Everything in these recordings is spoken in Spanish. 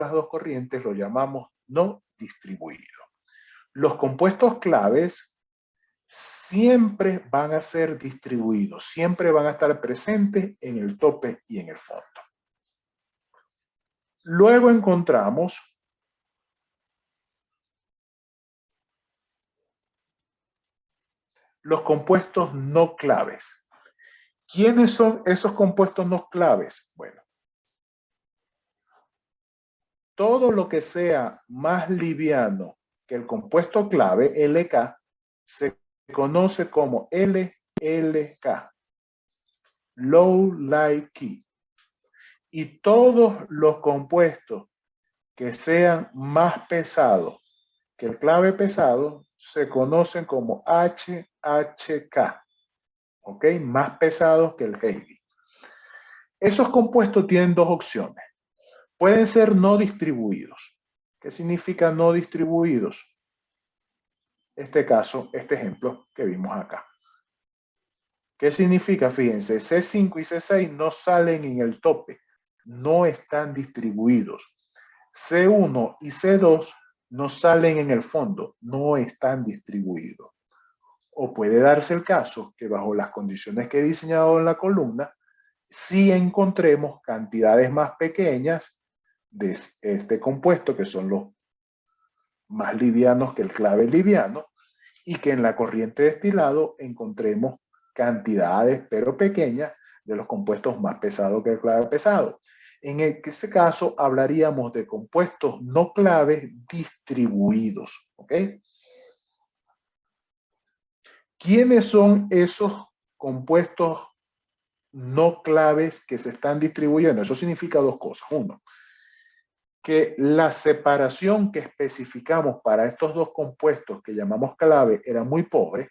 las dos corrientes lo llamamos no distribuido. Los compuestos claves siempre van a ser distribuidos, siempre van a estar presentes en el tope y en el fondo. Luego encontramos los compuestos no claves. ¿Quiénes son esos compuestos no claves? Bueno, todo lo que sea más liviano que el compuesto clave, LK, se conoce como LLK, Low Light Key. Y todos los compuestos que sean más pesados que el clave pesado se conocen como HHK, ¿ok? Más pesados que el heavy. Esos compuestos tienen dos opciones. Pueden ser no distribuidos. ¿Qué significa no distribuidos? Este caso, este ejemplo que vimos acá. ¿Qué significa? Fíjense, C5 y C6 no salen en el tope, no están distribuidos. C1 y C2 no salen en el fondo, no están distribuidos. O puede darse el caso que bajo las condiciones que he diseñado en la columna, sí encontremos cantidades más pequeñas de este compuesto, que son los más livianos que el clave liviano, y que en la corriente destilado encontremos cantidades, pero pequeñas, de los compuestos más pesados que el clave pesado. En ese caso hablaríamos de compuestos no claves distribuidos, ¿ok? ¿Quiénes son esos compuestos no claves que se están distribuyendo? Eso significa dos cosas. Uno, que la separación que especificamos para estos dos compuestos que llamamos clave era muy pobre.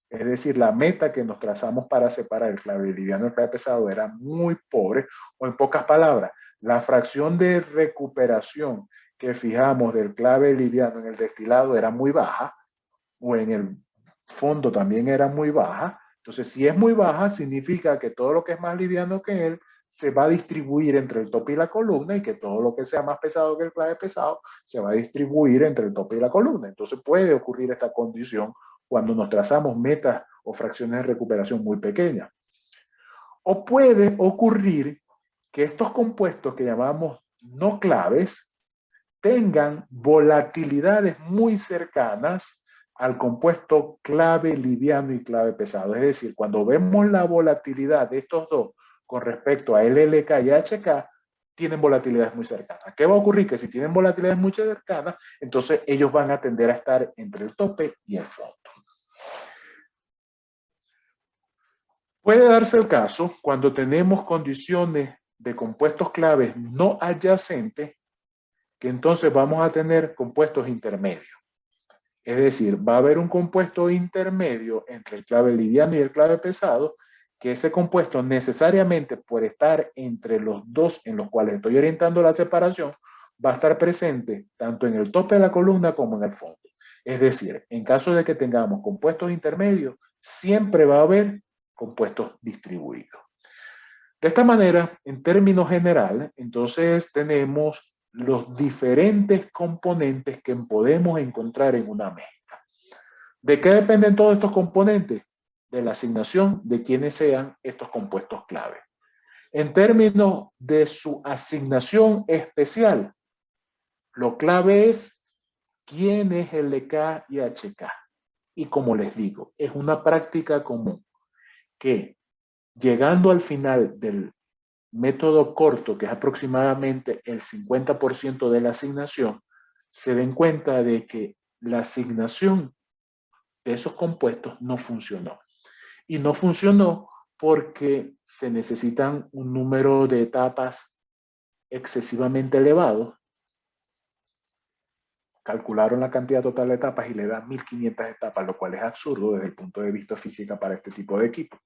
Es decir, la meta que nos trazamos para separar el clave liviano del clave pesado era muy pobre, o en pocas palabras, la fracción de recuperación que fijamos del clave liviano en el destilado era muy baja, o en el fondo también era muy baja. Entonces, si es muy baja, significa que todo lo que es más liviano que él se va a distribuir entre el tope y la columna, y que todo lo que sea más pesado que el clave pesado se va a distribuir entre el tope y la columna. Entonces puede ocurrir esta condición cuando nos trazamos metas o fracciones de recuperación muy pequeñas. O puede ocurrir que estos compuestos que llamamos no claves tengan volatilidades muy cercanas al compuesto clave liviano y clave pesado. Es decir, cuando vemos la volatilidad de estos dos con respecto a LLK y HK, tienen volatilidades muy cercanas. ¿Qué va a ocurrir? Que si tienen volatilidades muy cercanas, entonces ellos van a tender a estar entre el tope y el fondo. Puede darse el caso cuando tenemos condiciones de compuestos claves no adyacentes, que entonces vamos a tener compuestos intermedios. Es decir, va a haber un compuesto intermedio entre el clave liviano y el clave pesado, que ese compuesto necesariamente por estar entre los dos en los cuales estoy orientando la separación, va a estar presente tanto en el tope de la columna como en el fondo. Es decir, en caso de que tengamos compuestos intermedios, siempre va a haber compuestos distribuidos. De esta manera, en términos generales, entonces tenemos los diferentes componentes que podemos encontrar en una mezcla. ¿De qué dependen todos estos componentes? De la asignación de quienes sean estos compuestos clave. En términos de su asignación especial, lo clave es quién es LK y HK. Y como les digo, es una práctica común que llegando al final del método corto, que es aproximadamente el 50% de la asignación, se den cuenta de que la asignación de esos compuestos no funcionó. Y no funcionó porque se necesitan un número de etapas excesivamente elevado. Calcularon la cantidad total de etapas y le dan 1500 etapas, lo cual es absurdo desde el punto de vista física para este tipo de equipo.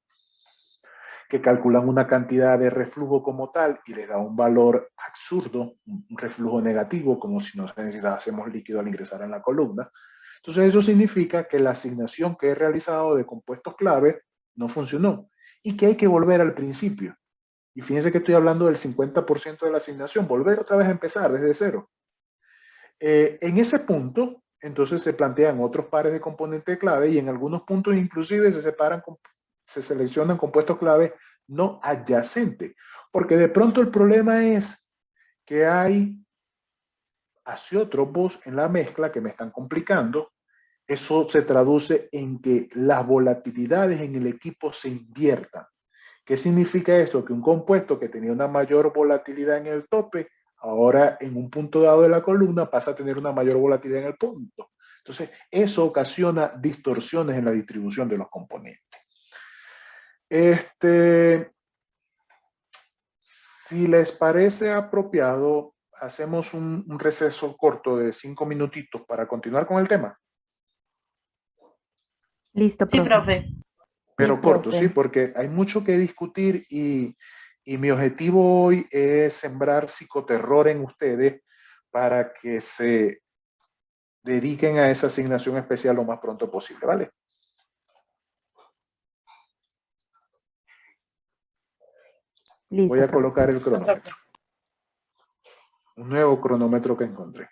Que calculan una cantidad de reflujo como tal y les da un valor absurdo, un reflujo negativo, como si no necesitásemos líquido al ingresar en la columna. Entonces eso significa que la asignación que he realizado de compuestos clave no funcionó y que hay que volver al principio. Y fíjense que estoy hablando del 50% de la asignación, volver otra vez a empezar desde cero. En ese punto, entonces se plantean otros pares de componentes clave y en algunos puntos inclusive se seleccionan compuestos clave no adyacentes, porque de pronto el problema es que hay azeótropos en la mezcla que me están complicando. Eso se traduce en que las volatilidades en el equipo se inviertan. ¿Qué significa esto? Que un compuesto que tenía una mayor volatilidad en el tope, ahora en un punto dado de la columna pasa a tener una mayor volatilidad en el punto. Entonces, eso ocasiona distorsiones en la distribución de los componentes. Si les parece apropiado, hacemos un receso corto de 5 minutitos para continuar con el tema. Listo, Sí, profe. profe. Pero Sí, corto, profe. sí, porque hay mucho que discutir y mi objetivo hoy es sembrar psicoterror en ustedes para que se dediquen a esa asignación especial lo más pronto posible, ¿vale? Listo, Voy a profe. colocar el cronómetro. Un nuevo cronómetro que encontré.